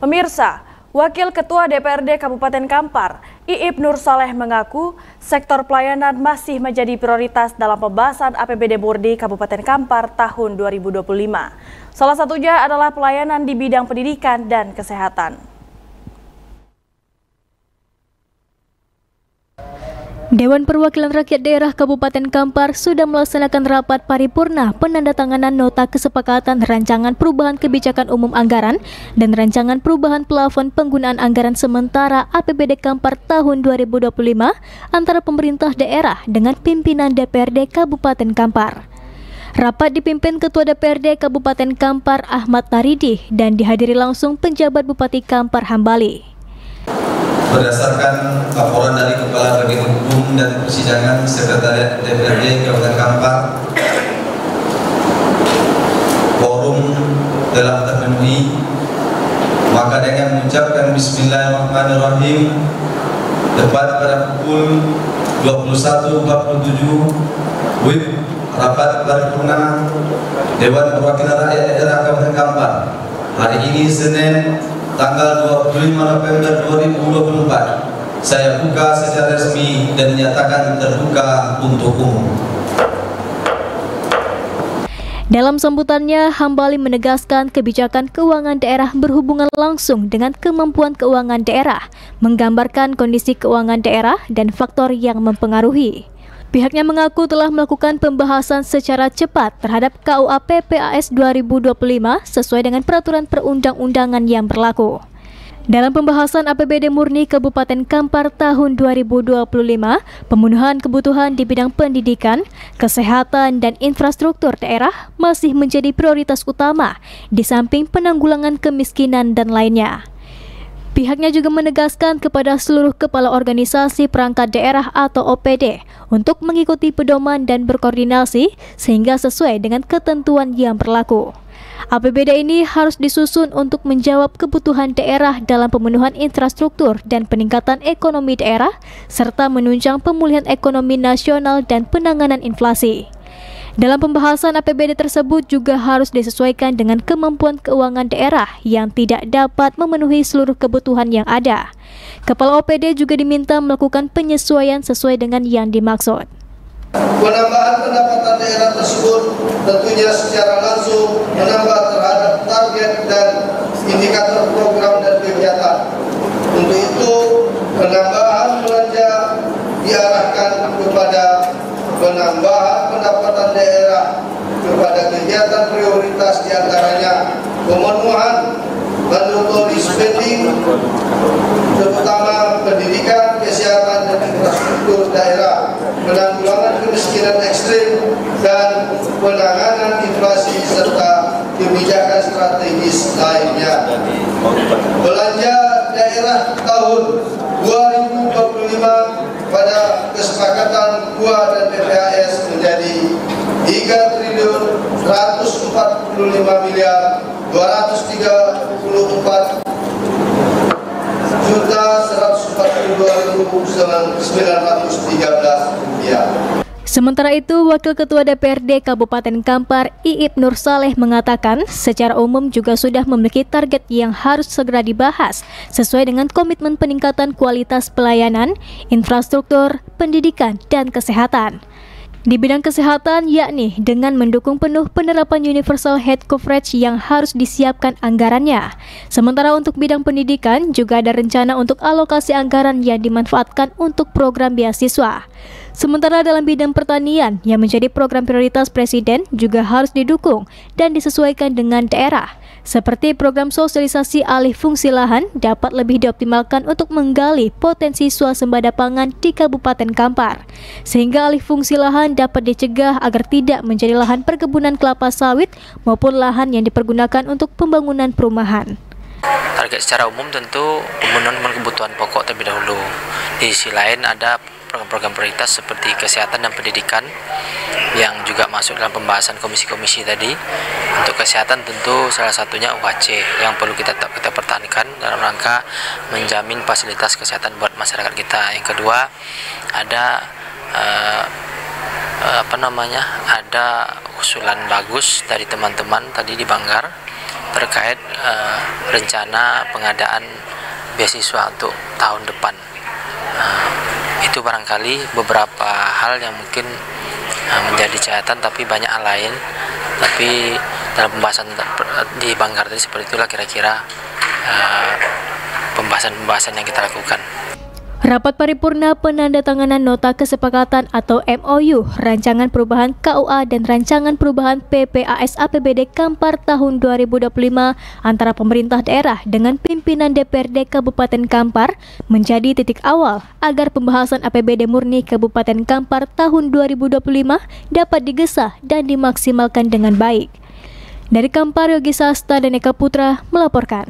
Pemirsa, Wakil Ketua DPRD Kabupaten Kampar, Iip Nur Saleh mengaku sektor pelayanan masih menjadi prioritas dalam pembahasan APBD Murni Kabupaten Kampar tahun 2025. Salah satunya adalah pelayanan di bidang pendidikan dan kesehatan. Dewan Perwakilan Rakyat Daerah Kabupaten Kampar sudah melaksanakan rapat paripurna penandatanganan nota kesepakatan rancangan perubahan kebijakan umum anggaran dan rancangan perubahan plafon penggunaan anggaran sementara APBD Kampar tahun 2025 antara pemerintah daerah dengan pimpinan DPRD Kabupaten Kampar. Rapat dipimpin Ketua DPRD Kabupaten Kampar Ahmad Taridi dan dihadiri langsung penjabat Bupati Kampar Hambali. Berdasarkan laporan dari Kepala Bagian Hukum dan Persidangan Sekretariat DPRD Kabupaten Kampar, quorum telah terpenuhi, maka dengan mengucapkan Bismillahirrahmanirrahim, tepat pada pukul 21.47 WIB rapat paripurna Dewan Perwakilan Rakyat Daerah Kabupaten Kampar hari ini Senin tanggal 25 November 2024 saya buka secara resmi dan dinyatakan terbuka untuk umum. Dalam sambutannya, Hambali menegaskan kebijakan keuangan daerah berhubungan langsung dengan kemampuan keuangan daerah, menggambarkan kondisi keuangan daerah dan faktor yang mempengaruhi. Pihaknya mengaku telah melakukan pembahasan secara cepat terhadap KUA PPAS 2025 sesuai dengan peraturan perundang-undangan yang berlaku. Dalam pembahasan APBD Murni Kabupaten Kampar tahun 2025, pemenuhan kebutuhan di bidang pendidikan, kesehatan, dan infrastruktur daerah masih menjadi prioritas utama di samping penanggulangan kemiskinan dan lainnya. Pihaknya juga menegaskan kepada seluruh kepala organisasi perangkat daerah atau OPD untuk mengikuti pedoman dan berkoordinasi sehingga sesuai dengan ketentuan yang berlaku. APBD ini harus disusun untuk menjawab kebutuhan daerah dalam pemenuhan infrastruktur dan peningkatan ekonomi daerah, serta menunjang pemulihan ekonomi nasional dan penanganan inflasi. Dalam pembahasan APBD tersebut juga harus disesuaikan dengan kemampuan keuangan daerah yang tidak dapat memenuhi seluruh kebutuhan yang ada. Kepala OPD juga diminta melakukan penyesuaian sesuai dengan yang dimaksud. Penambahan pendapatan daerah tersebut tentunya secara langsung menambah terhadap target dan indikator program dan kegiatan. Untuk itu, penambahan belanja diarahkan kepada penambahan pendapatan daerah kepada kegiatan prioritas diantaranya pemenuhan mandatory spending, terutama pendidikan, kesehatan, dan infrastruktur daerah, penanggulangan kemiskinan ekstrim, dan penanganan inflasi serta kebijakan strategis lainnya. Belanja daerah tahun 2025 pada kesepakatan KUA dan PPAS menjadi 3.455.243.913 rupiah. Sementara itu, Wakil Ketua DPRD Kabupaten Kampar, Iip Nur Saleh mengatakan secara umum juga sudah memiliki target yang harus segera dibahas sesuai dengan komitmen peningkatan kualitas pelayanan, infrastruktur, pendidikan, dan kesehatan. Di bidang kesehatan, yakni dengan mendukung penuh penerapan universal health coverage yang harus disiapkan anggarannya. Sementara untuk bidang pendidikan, juga ada rencana untuk alokasi anggaran yang dimanfaatkan untuk program beasiswa. Sementara dalam bidang pertanian, yang menjadi program prioritas Presiden, juga harus didukung dan disesuaikan dengan daerah. Seperti program sosialisasi alih fungsi lahan dapat lebih dioptimalkan untuk menggali potensi swasembada pangan di Kabupaten Kampar, sehingga alih fungsi lahan dapat dicegah agar tidak menjadi lahan perkebunan kelapa sawit maupun lahan yang dipergunakan untuk pembangunan perumahan. Target secara umum tentu pemenuhan kebutuhan pokok terlebih dahulu. Di sisi lain ada program-program prioritas seperti kesehatan dan pendidikan yang juga masuk dalam pembahasan komisi-komisi tadi. Untuk kesehatan tentu salah satunya UHC yang perlu kita pertahankan dalam rangka menjamin fasilitas kesehatan buat masyarakat kita. Yang kedua ada ada usulan bagus dari teman-teman tadi di Banggar terkait rencana pengadaan beasiswa untuk tahun depan. Itu barangkali beberapa hal yang mungkin menjadi catatan, tapi banyak hal lain. Tapi dalam pembahasan di Banggar tadi seperti itulah kira-kira pembahasan-pembahasan yang kita lakukan. Rapat paripurna penandatanganan nota kesepakatan atau MOU Rancangan Perubahan KUA dan Rancangan Perubahan PPAS APBD Kampar tahun 2025 antara pemerintah daerah dengan pimpinan DPRD Kabupaten Kampar menjadi titik awal agar pembahasan APBD murni Kabupaten Kampar tahun 2025 dapat digesah dan dimaksimalkan dengan baik. Dari Kampar, Yogi Sasta dan Eka Putra melaporkan.